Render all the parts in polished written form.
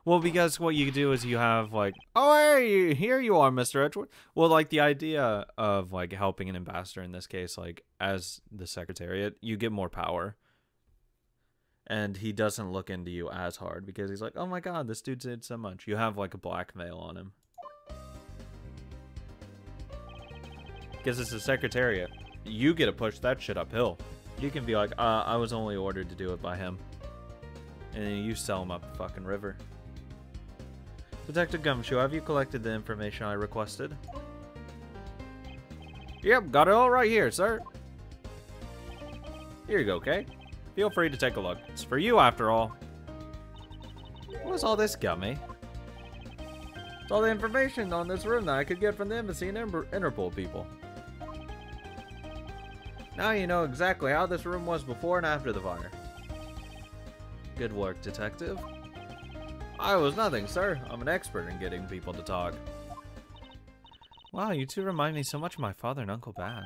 Well, because what you do is you have like, oh, hey, here you are, Mr. Edgewood. Well, like the idea of like helping an ambassador in this case, like as the Secretariat, you get more power. And he doesn't look into you as hard because he's like, oh my god, this dude did so much. You have like a blackmail on him. Because it's the Secretariat. You get to push that shit uphill. You can be like, I was only ordered to do it by him. And then you sell him up the fucking river. Detective Gumshoe, have you collected the information I requested? Yep, got it all right here, sir. Here you go, Kay. Feel free to take a look. It's for you, after all. What was all this, Gummy? It's all the information on this room that I could get from the embassy and Interpol people. Now you know exactly how this room was before and after the fire. Good work, Detective. I was nothing, sir. I'm an expert in getting people to talk. Wow, you two remind me so much of my father and Uncle Bad.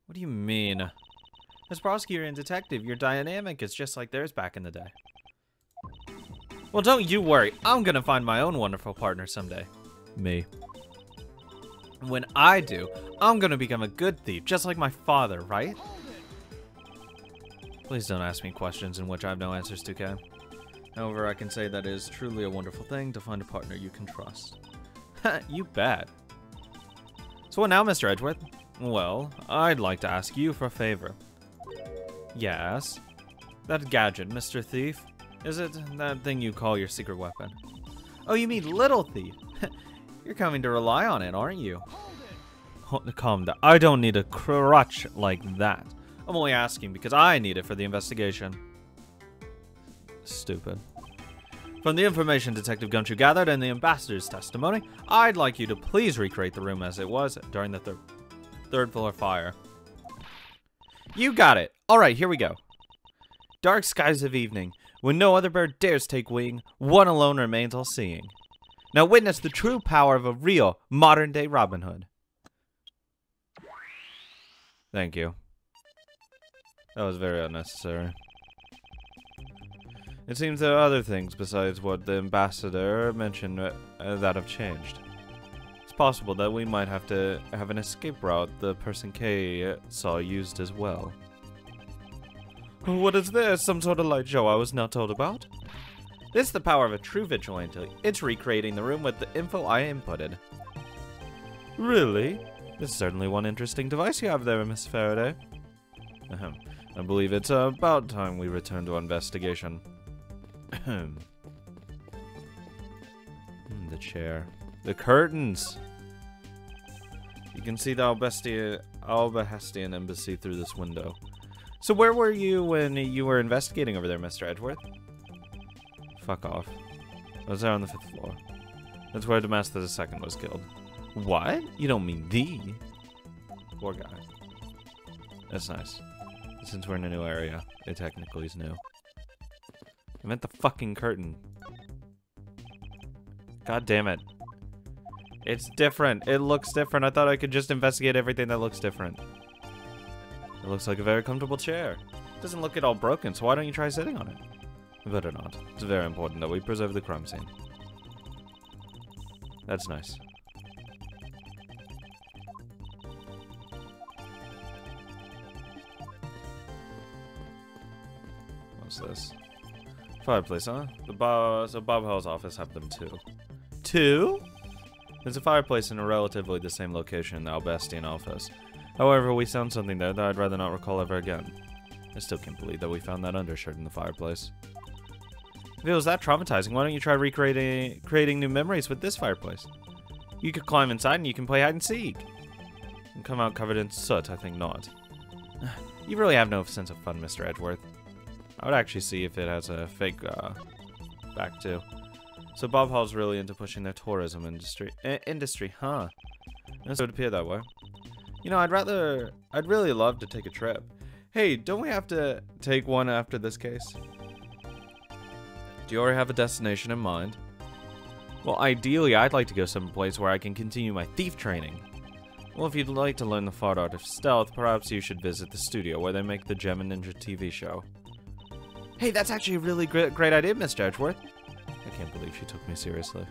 What do you mean? As prosecutor and detective, your dynamic is just like theirs back in the day. Well, don't you worry. I'm gonna find my own wonderful partner someday. Me. When I do, I'm gonna become a good thief, just like my father, right? Please don't ask me questions in which I have no answers to, Kay. However, I can say that it is truly a wonderful thing to find a partner you can trust. You bet. So what now, Mr. Edgeworth? Well, I'd like to ask you for a favor. Yes? That gadget, Mr. Thief. Is it that thing you call your secret weapon? Oh, you mean Little Thief? You're coming to rely on it, aren't you? Calm down. I don't need a crutch like that. I'm only asking because I need it for the investigation. Stupid. From the information Detective Gumshoe gathered and the ambassador's testimony, I'd like you to please recreate the room as it was during the third floor fire. You got it. All right, here we go. Dark skies of evening, when no other bird dares take wing, one alone remains all-seeing. Now witness the true power of a real, modern-day Robin Hood. Thank you. That was very unnecessary. It seems there are other things besides what the ambassador mentioned that have changed. It's possible that we might have to have an escape route the person K saw used as well. What is this? Some sort of light show I was not told about? This is the power of a true vigilante. It's recreating the room with the info I inputted. Really? This is certainly one interesting device you have there, Miss Faraday. I believe it's about time we return to investigation. The chair. The curtains! You can see the Albahestian embassy through this window. So where were you when you were investigating over there, Mr. Edgeworth? Fuck off. I was there on the 5th floor. That's where Damascus II was killed. What? You don't mean the? Poor guy. That's nice. Since we're in a new area, it technically is new. I meant the fucking curtain. God damn it. It's different. It looks different. I thought I could just investigate everything that looks different. It looks like a very comfortable chair. It doesn't look at all broken, so why don't you try sitting on it? Better not. It's very important that we preserve the crime scene. That's nice. What's this? Fireplace, huh? So Bob Hall's office have them too. Two? There's a fireplace in a relatively the same location in the Albahestian office. However, we found something there that I'd rather not recall ever again. I still can't believe that we found that undershirt in the fireplace. If it was that traumatizing, why don't you try creating new memories with this fireplace? You could climb inside and you can play hide and seek. And come out covered in soot, I think not. You really have no sense of fun, Mr. Edgeworth. I would actually see if it has a fake back too. So Bob Hall's really into pushing their tourism industry, huh? It would appear that way. You know, I'd really love to take a trip. Hey, don't we have to take one after this case? Do you already have a destination in mind? Well, ideally, I'd like to go someplace where I can continue my thief training. Well, if you'd like to learn the fine art of stealth, perhaps you should visit the studio where they make the Gem and Ninja TV show. Hey, that's actually a really great idea, Mr. Edgeworth. I can't believe she took me seriously.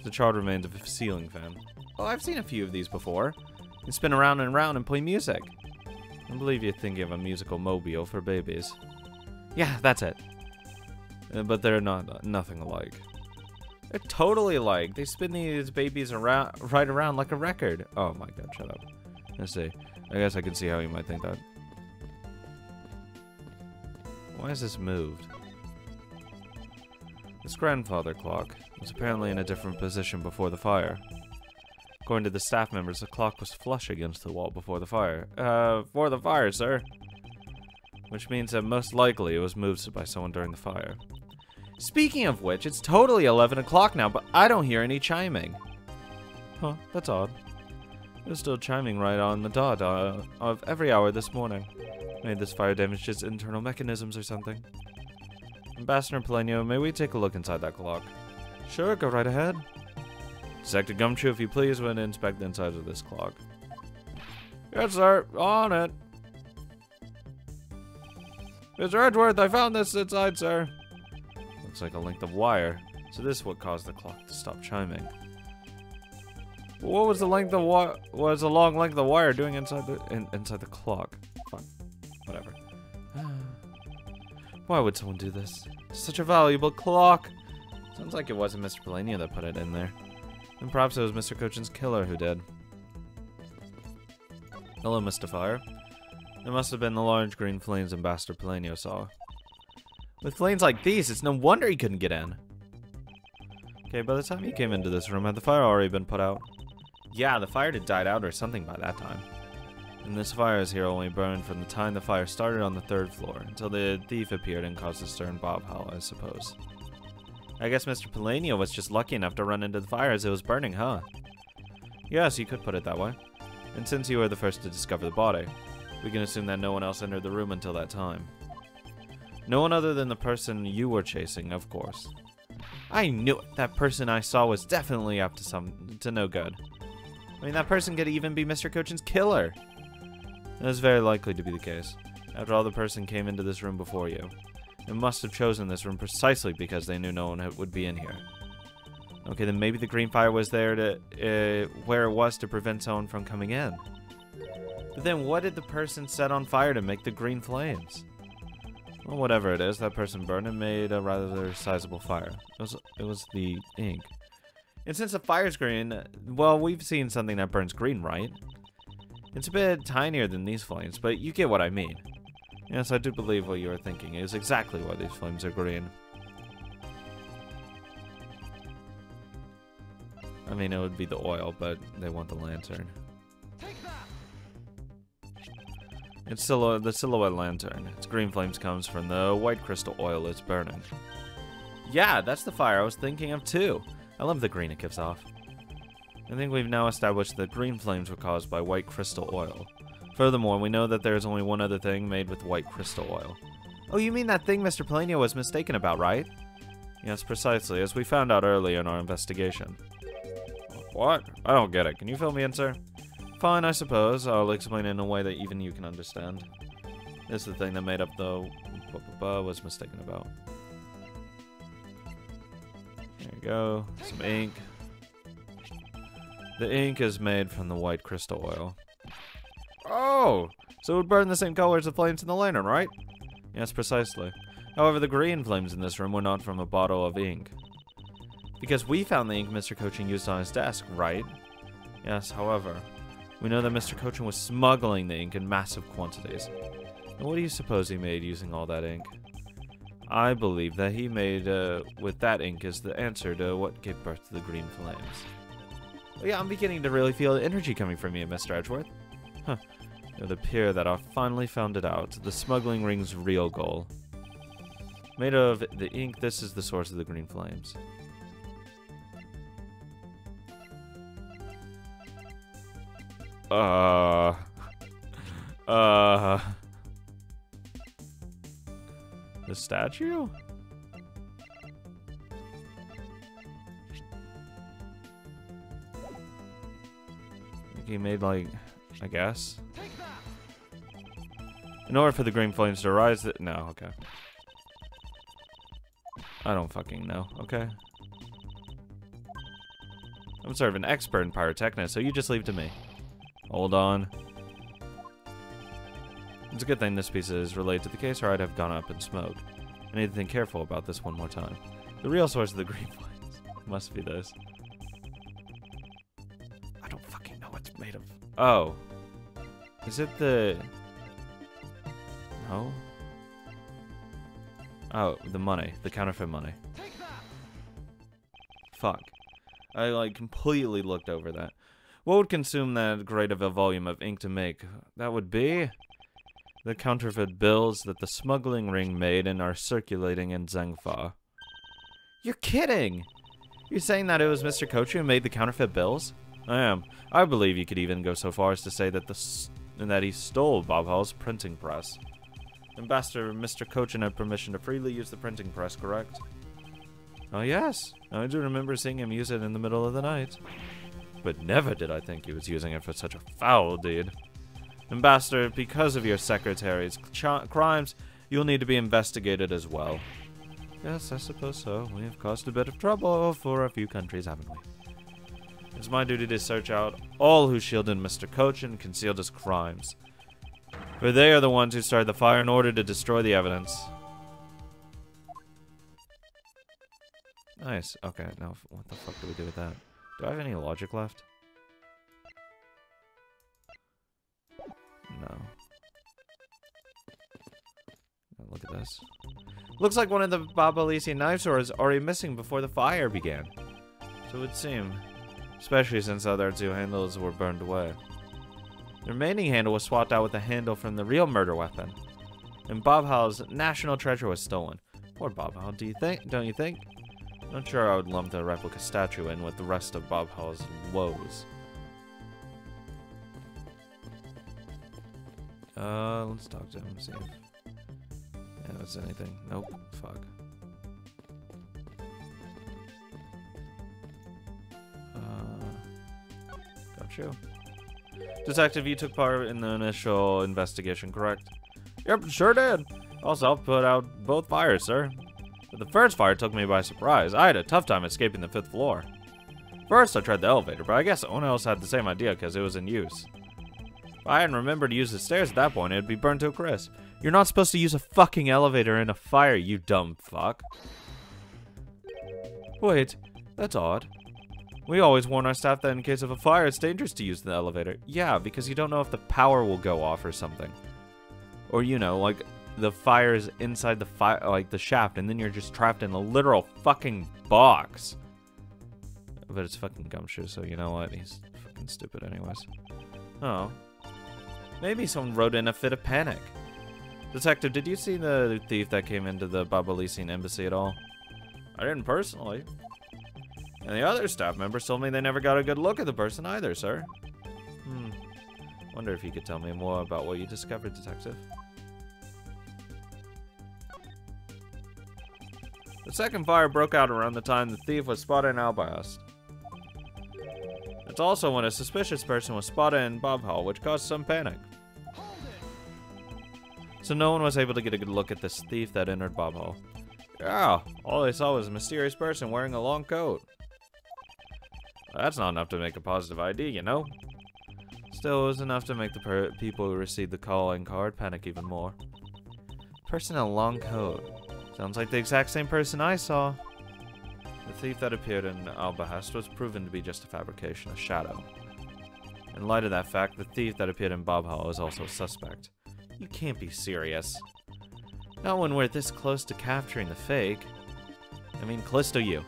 The charred remains of a ceiling fan. Oh, I've seen a few of these before. You spin around and around and play music. I believe you're thinking of a musical mobile for babies. Yeah, that's it. But they're nothing alike. They're totally alike. They spin these babies around, right around like a record. Oh my god, shut up. Let's see. I guess I can see how you might think that. Why is this moved? This grandfather clock was apparently in a different position before the fire. According to the staff members, the clock was flush against the wall before the fire. For the fire, sir. Which means that most likely it was moved by someone during the fire. Speaking of which, it's totally 11 o'clock now, but I don't hear any chiming. Huh, that's odd. It was still chiming right on the dot of every hour this morning. Maybe this fire damaged its internal mechanisms or something. Ambassador Pelenio, may we take a look inside that clock? Sure, go right ahead. Detective Gumshoe, if you please, would inspect the inside of this clock. Yes, sir. On it. Mr. Edgeworth, I found this inside, sir. Looks like a length of wire. So this is what caused the clock to stop chiming. What was the length of was a long length of wire doing inside the clock? Fine. Whatever. Why would someone do this? Such a valuable clock. Sounds like it wasn't Mr. Pelenio that put it in there. And perhaps it was Mr. Cochin's killer who did. Hello, Mr. Fire. It must have been the large green flames Ambassador Pelenio saw. With flames like these, it's no wonder he couldn't get in. Okay, by the time he came into this room, had the fire already been put out? Yeah, the fire had died out or something by that time. And this fire is here only burned from the time the fire started on the 3rd floor, until the thief appeared and caused a stir in Bob Hall, I suppose. I guess Mr. Pelenio was just lucky enough to run into the fire as it was burning, huh? Yes, you could put it that way. And since you were the first to discover the body, we can assume that no one else entered the room until that time. No one other than the person you were chasing, of course. I knew it! That person I saw was definitely up to no good. I mean, that person could even be Mr. Cochin's killer! That is very likely to be the case. After all, the person came into this room before you. It must have chosen this room precisely because they knew no one would be in here. Okay, then maybe the green fire was there to, where it was to prevent someone from coming in. But then what did the person set on fire to make the green flames? Well, whatever it is, that person burned and made a rather sizable fire. It was the ink. And since the fire's green, well, we've seen something that burns green, right? It's a bit tinier than these flames, but you get what I mean. Yes, I do believe what you are thinking is exactly why these flames are green. I mean, it would be the oil, but they want the lantern. It's the silhouette lantern. Its green flames comes from the white crystal oil it's burning. Yeah, that's the fire I was thinking of too. I love the green it gives off. I think we've now established that green flames were caused by white crystal oil. Furthermore, we know that there is only one other thing made with white crystal oil. Oh, you mean that thing Mr. Pelenio was mistaken about, right? Yes, precisely, as we found out earlier in our investigation. What? I don't get it. Can you fill me in, sir? Fine, I suppose. I'll explain it in a way that even you can understand. This is the thing that made up the was mistaken about. There you go. Some ink. The ink is made from the white crystal oil. Oh! So it would burn the same color as the flames in the lantern, right? Yes, precisely. However, the green flames in this room were not from a bottle of ink. Because we found the ink Mr. Cochin used on his desk, right? Yes, however, we know that Mr. Cochin was smuggling the ink in massive quantities. And what do you suppose he made using all that ink? I believe that he made with that ink is the answer to what gave birth to the green flames. Oh, yeah, I'm beginning to really feel the energy coming from you, Mr. Edgeworth. Huh. It would appear that I've finally found it out. The smuggling ring's real goal. Made of the ink, this is the source of the green flames. The statue? Like he made, like, I guess. In order for the green flames to arise, no, okay. I don't fucking know, okay? I'm sort of an expert in pyrotechnics, so you just leave it to me. Hold on. It's a good thing this piece is related to the case, or I'd have gone up in smoke. I need to think careful about this one more time. The real source of the green flames must be this. I don't fucking know what's made of. Oh. Is it the... No? Oh, the money. The counterfeit money. Fuck. I, like, completely looked over that. What would consume that great of a volume of ink to make? That would be... the counterfeit bills that the smuggling ring made and are circulating in Zhengfa. You're kidding! You're saying that it was Mr. Kochi who made the counterfeit bills? I am. I believe you could even go so far as to say that that he stole Bob Hall's printing press. Ambassador, Mr. Cochin had permission to freely use the printing press, correct? Oh yes, I do remember seeing him use it in the middle of the night. But never did I think he was using it for such a foul deed. Ambassador, because of your secretary's crimes, you'll need to be investigated as well. Yes, I suppose so. We have caused a bit of trouble for a few countries, haven't we? It's my duty to search out all who shielded Mr. Cochin and concealed his crimes. For they are the ones who started the fire in order to destroy the evidence. Nice. Okay, now what the fuck do we do with that? Do I have any logic left? No. Oh, look at this. Looks like one of the Babalisi knife swords already missing before the fire began. So it would seem. Especially since the other two handles were burned away. The remaining handle was swapped out with the handle from the real murder weapon. And Bob Hall's national treasure was stolen. Poor Bob Hall, don't you think? Not sure I would lump the replica statue in with the rest of Bob Hall's woes. Let's talk to him and see if there's anything. Nope. Fuck. Got you. Detective, you took part in the initial investigation, correct? Yep, sure did. Also, I'll put out both fires, sir. But the first fire took me by surprise. I had a tough time escaping the 5th floor. First, I tried the elevator, but I guess someone else had the same idea because it was in use. If I hadn't remembered to use the stairs at that point, it'd be burned to a crisp. You're not supposed to use a fucking elevator in a fire, you dumb fuck. Wait, that's odd. We always warn our staff that in case of a fire, it's dangerous to use the elevator. Yeah, because you don't know if the power will go off or something. Or, you know, like, the fire is inside the fire, like, the shaft, and then you're just trapped in a literal fucking box. But it's fucking Gumshoe, so you know what? He's fucking stupid anyways. Oh. Maybe someone wrote in a fit of panic. Detective, did you see the thief that came into the Babalisian embassy at all? I didn't personally. And the other staff members told me they never got a good look at the person either, sir. Wonder if you could tell me more about what you discovered, Detective. The second fire broke out around the time the thief was spotted out by us. It's also when a suspicious person was spotted in Bob Hall, which caused some panic. So no one was able to get a good look at this thief that entered Bob Hall. Yeah, all they saw was a mysterious person wearing a long coat. That's not enough to make a positive ID, you know? Still, it was enough to make the people who received the calling card panic even more. Person in a long coat. Sounds like the exact same person I saw. The thief that appeared in Al-Bahast was proven to be just a fabrication, a shadow. In light of that fact, the thief that appeared in Bob Hall is also a suspect. You can't be serious. Not when we're this close to capturing the fake. I mean, close to you.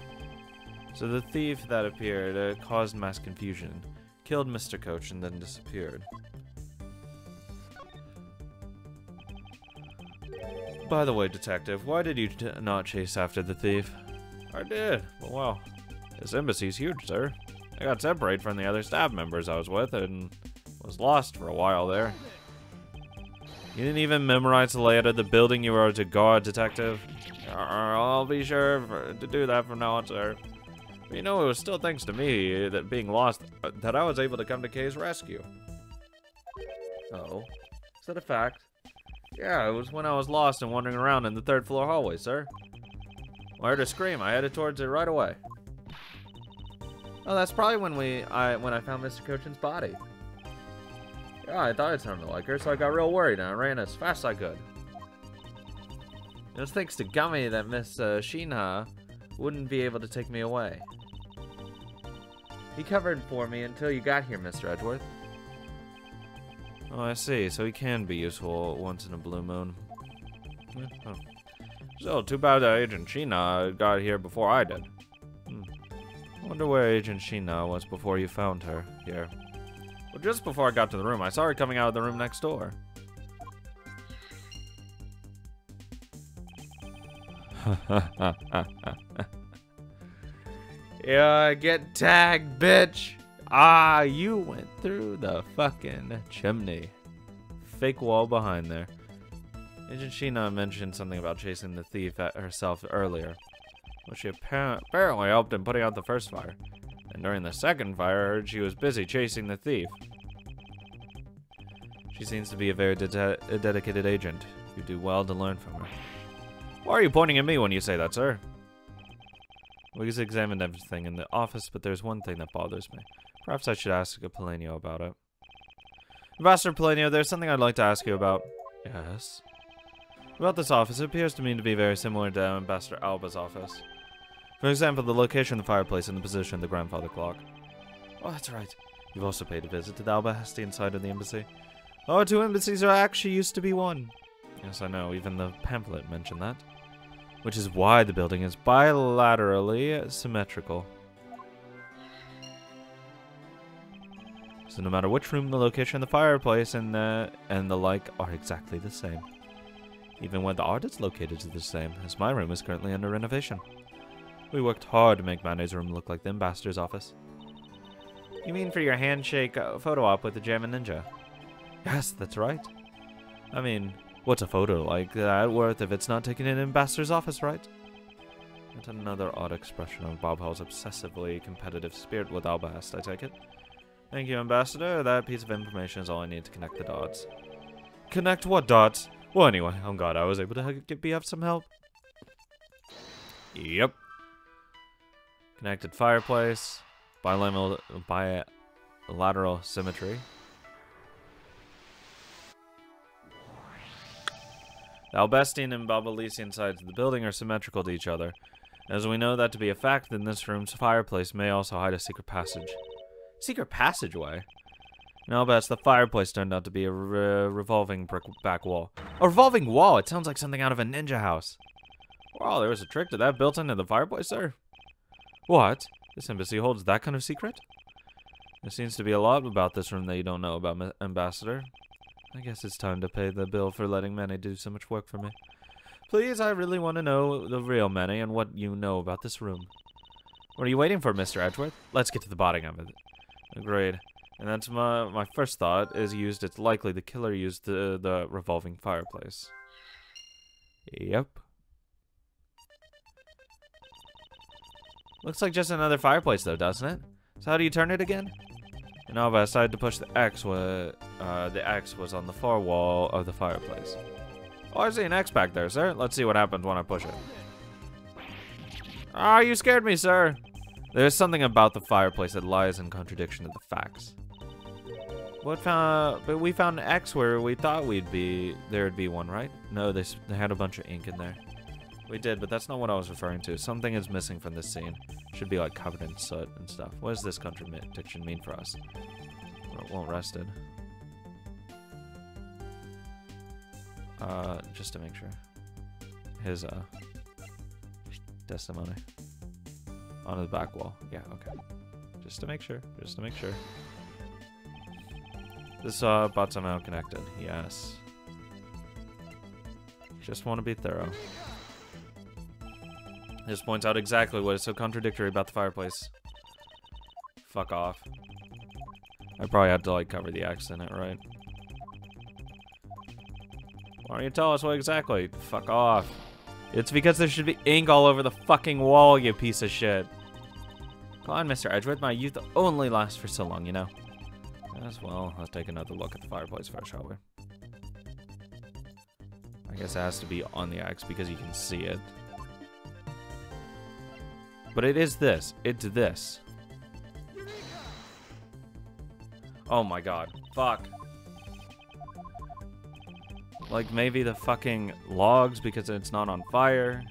So the thief that appeared caused mass confusion, killed Mr. Coach, and then disappeared. By the way, Detective, why did you not chase after the thief? I did, but well, this embassy's huge, sir. I got separated from the other staff members I was with and was lost for a while there. You didn't even memorize the layout of the building you were to guard, Detective? I'll be sure to do that from now on, sir. But you know, it was still thanks to me that being lost that I was able to come to Kay's rescue. Oh, is that a fact? Yeah, it was when I was lost and wandering around in the 3rd floor hallway, sir. I heard a scream. I headed towards it right away. Oh, that's probably when I found Mr. Cochin's body. Yeah, I thought it sounded like her, so I got real worried and I ran as fast as I could. It was thanks to Gummy that Miss Shinha wouldn't be able to take me away. He covered for me until you got here, Mr. Edgeworth. Oh, I see. So he can be useful once in a blue moon. Yeah, oh. So, too bad that Agent Sheena got here before I did. I wonder where Agent Sheena was before you found her here. Well, just before I got to the room, I saw her coming out of the room next door. Yeah, get tagged, bitch. Ah, you went through the fucking chimney. Fake wall behind there. Agent Sheena mentioned something about chasing the thief at herself earlier. Well, she apparently helped in putting out the first fire. And during the second fire, I heard she was busy chasing the thief. She seems to be a very dedicated agent. You do well to learn from her. Why are you pointing at me when you say that, sir? We examined everything in the office, but there's one thing that bothers me. Perhaps I should ask Palenio about it. Ambassador Palenio, there's something I'd like to ask you about. Yes? About this office, it appears to me to be very similar to Ambassador Alba's office. For example, the location of the fireplace and the position of the grandfather clock. Oh, that's right. You've also paid a visit to the Albahastian side of the embassy. Oh, 2 embassies are actually used to be 1. Yes, I know. Even the pamphlet mentioned that. Which is why the building is bilaterally symmetrical. So no matter which room, the location of the fireplace and the like are exactly the same. Even where the art is located is the same, as my room is currently under renovation. We worked hard to make Manny's room look like the ambassador's office. You mean for your handshake photo op with the German ninja? Yes, that's right. I mean, what's a photo like that worth if it's not taken in an ambassador's office, right? That's another odd expression of Bob Hall's obsessively competitive spirit with Albahast, I take it. Thank you, Ambassador. That piece of information is all I need to connect the dots. Connect what dots? Well, anyway, I'm glad I was able to give BF some help. Yep. Connected fireplace. Bilateral symmetry. The Albastian and Babalisian sides of the building are symmetrical to each other. As we know that to be a fact, then this room's fireplace may also hide a secret passage. Secret passageway? No, but the fireplace turned out to be a revolving brick back wall. A revolving wall? It sounds like something out of a ninja house. Wow, there was a trick to that built into the fireplace, sir. What? This embassy holds that kind of secret? There seems to be a lot about this room that you don't know about, Ambassador. I guess it's time to pay the bill for letting Manny do so much work for me. Please, I really want to know the real Manny and what you know about this room. What are you waiting for, Mr. Edgeworth? Let's get to the bottom of it. Agreed. And that's my first thought is it's likely the killer used the revolving fireplace. Yep. Looks like just another fireplace though, doesn't it? So how do you turn it again? And I decided to push the X the X was on the far wall of the fireplace. Oh, I see an X back there, sir. Let's see what happens when I push it. Ah, you scared me, sir. There's something about the fireplace that lies in contradiction to the facts. But we found an X where we thought there'd be one, right? No, they had a bunch of ink in there. We did, but that's not what I was referring to. Something is missing from this scene. Should be like covered in soot and stuff. What does this contradiction mean for us? Well, it won't rest it. Just to make sure. His testimony. On the back wall. Yeah, okay. Just to make sure. Just to make sure. This bot somehow connected. Yes. Just want to be thorough. This points out exactly what is so contradictory about the fireplace. Fuck off. I probably had to like cover the X in it, right? Why don't you tell us what exactly? Fuck off. It's because there should be ink all over the fucking wall, you piece of shit. Come on, Mr. Edgeworth, my youth only lasts for so long, you know. As well, let's take another look at the fireplace first, shall we? I guess it has to be on the X because you can see it. But it is this. It's this. Oh my god. Fuck. Like, maybe the fucking logs because it's not on fire.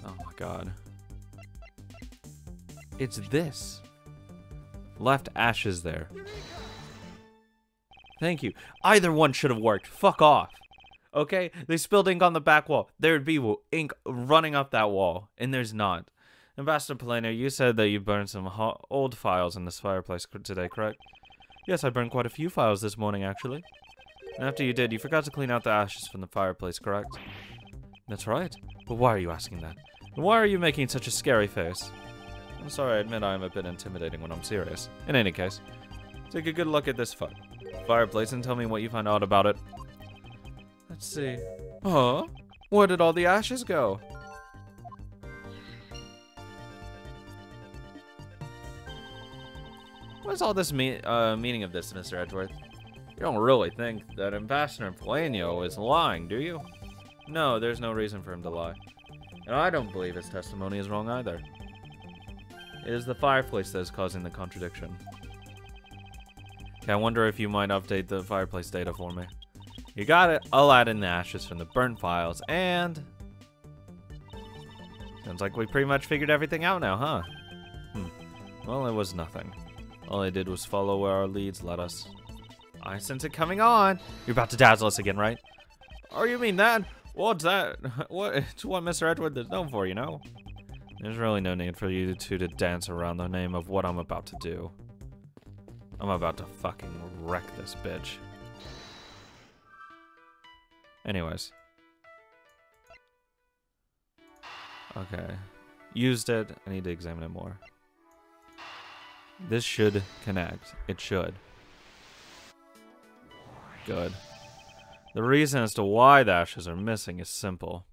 Oh my god. It's this. Left ashes there. Thank you. Either one should have worked. Fuck off. Okay? They spilled ink on the back wall. There would be ink running up that wall. And there's not. Ambassador Polano, you said that you burned some old files in this fireplace today, correct? Yes, I burned quite a few files this morning, actually. And after you did, you forgot to clean out the ashes from the fireplace, correct? That's right. But why are you asking that? And why are you making such a scary face? I'm sorry, I admit I am a bit intimidating when I'm serious. In any case, take a good look at this fireplace and tell me what you find out about it. Let's see. Huh? Where did all the ashes go? What's all this meaning of this, Mr. Edgeworth? You don't really think that Ambassador Polano is lying, do you? No, there's no reason for him to lie. And I don't believe his testimony is wrong either. It is the fireplace that is causing the contradiction. Okay, I wonder if you might update the fireplace data for me. You got it. I'll add in the ashes from the burnt files, and... Sounds like we pretty much figured everything out now, huh? Well, it was nothing. All I did was follow where our leads led us. I sense it coming on. You're about to dazzle us again, right? Oh, you mean that? What's that? It's what Mr. Edgeworth is known for, you know? There's really no need for you two to dance around the name of what I'm about to do. I'm about to fucking wreck this bitch. Anyways. Okay. Used it. I need to examine it more. This should connect. It should. Good. The reason as to why the ashes are missing is simple.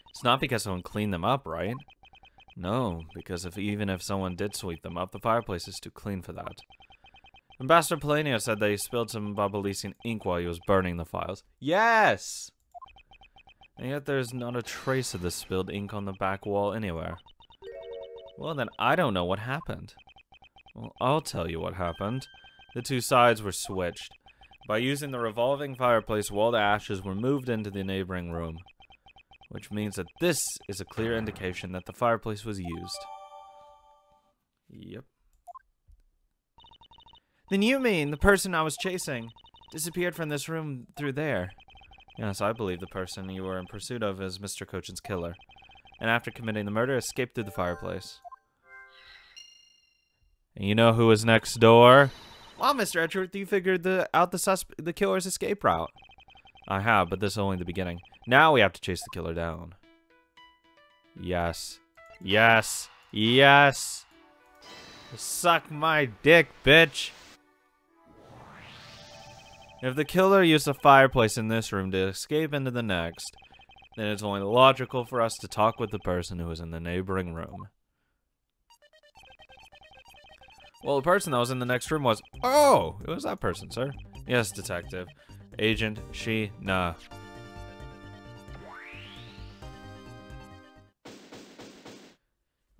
It's not because someone cleaned them up, right? No, because even if someone did sweep them up, the fireplace is too clean for that. Ambassador Polano said that he spilled some Babalisian ink while he was burning the files. Yes! And yet there's not a trace of the spilled ink on the back wall anywhere. Well, then I don't know what happened. Well, I'll tell you what happened. The two sides were switched. By using the revolving fireplace wall, the ashes were moved into the neighboring room. Which means that this is a clear indication that the fireplace was used. Yep. Then you mean the person I was chasing disappeared from this room through there? Yes, I believe the person you were in pursuit of is Mr. Cochin's killer. And after committing the murder, escaped through the fireplace. And you know who was next door? Well, Mr. Edgeworth, you figured out the killer's escape route. I have, but this is only the beginning. Now we have to chase the killer down. Yes. Yes. Yes. Suck my dick, bitch. If the killer used a fireplace in this room to escape into the next, then it's only logical for us to talk with the person who was in the neighboring room. Well, the person that was in the next room was... Oh! It was that person, sir. Yes, detective. Agent Sheena.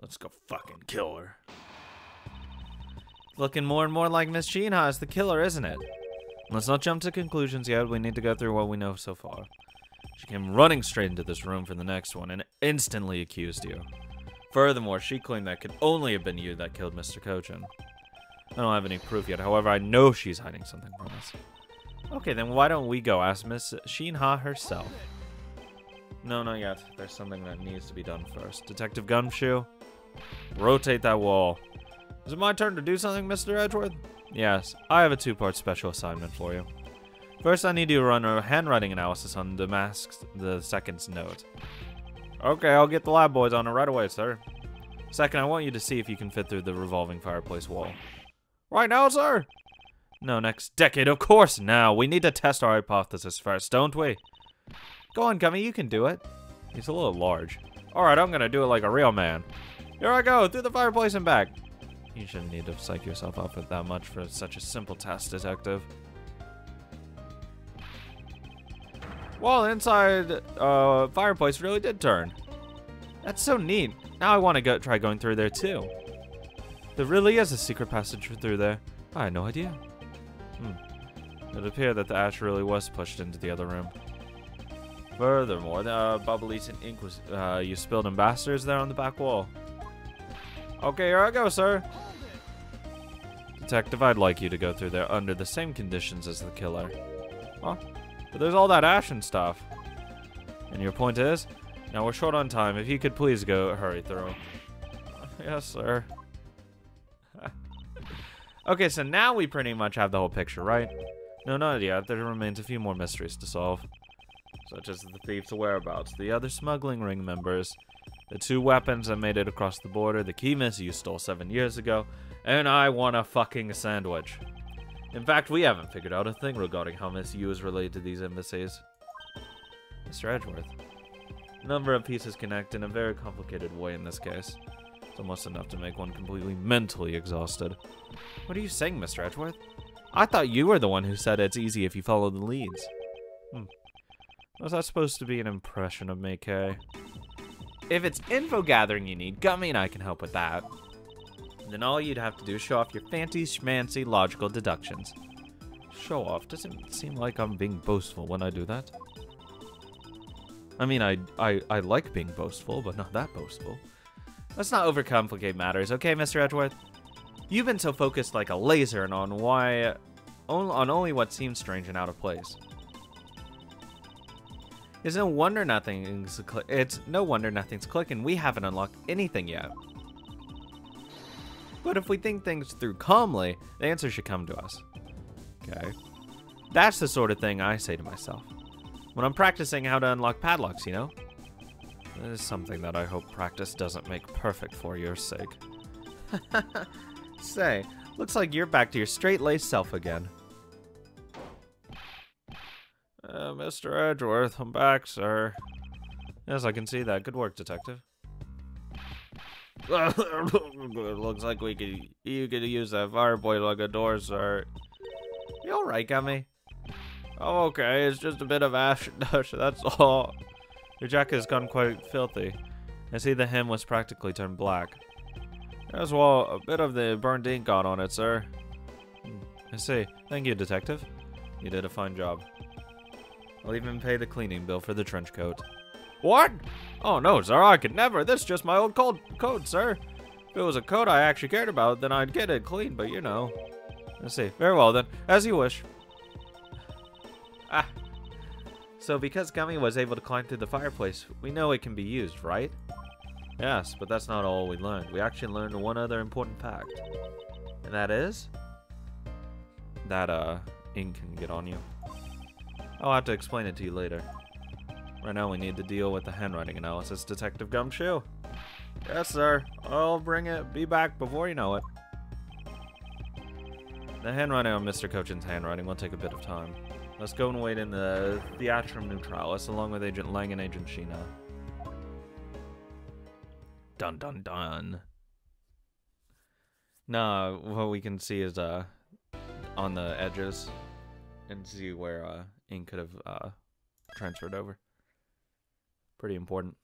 Let's go fucking kill her. Looking more and more like Miss Sheena as the killer, isn't it? Let's not jump to conclusions yet. We need to go through what we know so far. She came running straight into this room for the next one and instantly accused you. Furthermore, she claimed that it could only have been you that killed Mr. Cochin. I don't have any proof yet. However, I know she's hiding something from us. Okay, then why don't we go ask Miss Sheena herself? No, not yet. There's something that needs to be done first. Detective Gumshoe, rotate that wall. Is it my turn to do something, Mr. Edgeworth? Yes, I have a two-part special assignment for you. First, I need you to run a handwriting analysis on the second's note. Okay, I'll get the lab boys on it right away, sir. Second, I want you to see if you can fit through the revolving fireplace wall. Right now, sir? No, next decade, of course now. We need to test our hypothesis first, don't we? Go on, Gummy, you can do it. He's a little large. Alright, I'm gonna do it like a real man. Here I go, through the fireplace and back. You shouldn't need to psych yourself up with that much for such a simple task, detective. Well, inside fireplace really did turn. That's so neat. Now I want to try going through there too. There really is a secret passage through there. I had no idea. It appeared that the ash really was pushed into the other room. Furthermore, the bubbly ink was you spilled in bastards there on the back wall. Okay, here I go, sir. Detective, I'd like you to go through there under the same conditions as the killer. Huh? But there's all that ash and stuff. And your point is? Now we're short on time. If you could please go hurry through. Yes, sir. Okay, so now we pretty much have the whole picture, right? No, not yet. There remains a few more mysteries to solve. Such as the thief's whereabouts, the other smuggling ring members, the 2 weapons that made it across the border, the key miss you stole 7 years ago, and I want a fucking sandwich. In fact, we haven't figured out a thing regarding how Miss Yu is related to these embassies. Mr. Edgeworth. A number of pieces connect in a very complicated way in this case. It's almost enough to make one completely mentally exhausted. What are you saying, Mr. Edgeworth? I thought you were the one who said it's easy if you follow the leads. Was that supposed to be an impression of me, Kay? If it's info gathering you need, Gummy and I can help with that. Then all you'd have to do is show off your fancy schmancy logical deductions. Show off? Doesn't seem like I'm being boastful when I do that. I mean, I like being boastful, but not that boastful. Let's not overcomplicate matters, okay, Mr. Edgeworth? You've been so focused like a laser and on only what seems strange and out of place. It's no wonder nothing's clicking. We haven't unlocked anything yet. But if we think things through calmly, the answer should come to us. Okay. That's the sort of thing I say to myself when I'm practicing how to unlock padlocks, you know? This is something that I hope practice doesn't make perfect for your sake. Say, looks like you're back to your straight-laced self again. Mr. Edgeworth, I'm back, sir. Yes, I can see that. Good work, detective. Looks like you could use that fireboy like a door, sir. You alright, Gummy? Oh, okay, it's just a bit of ash and dust, that's all. Your jacket has gone quite filthy. I see the hem was practically turned black. As well, a bit of the burned ink got on it, sir. I see. Thank you, detective. You did a fine job. I'll even pay the cleaning bill for the trench coat. What? Oh no, sir, I could never. This is just my old coat, sir. If it was a coat I actually cared about, then I'd get it clean, but you know. Let's see. Very well then, as you wish. So because Gummy was able to climb through the fireplace, we know it can be used, right? Yes, but that's not all we learned. We actually learned one other important fact. And that is? That, ink can get on you. I'll have to explain it to you later. Right now we need to deal with the handwriting analysis, Detective Gumshoe. Yes, sir. I'll bring it. Be back before you know it. The handwriting on Mr. Cochin's handwriting will take a bit of time. Let's go and wait in the Theatrum Neutralis along with Agent Lang and Agent Sheena. Dun dun dun. Nah, what we can see is on the edges and see where ink could have transferred over. Pretty important.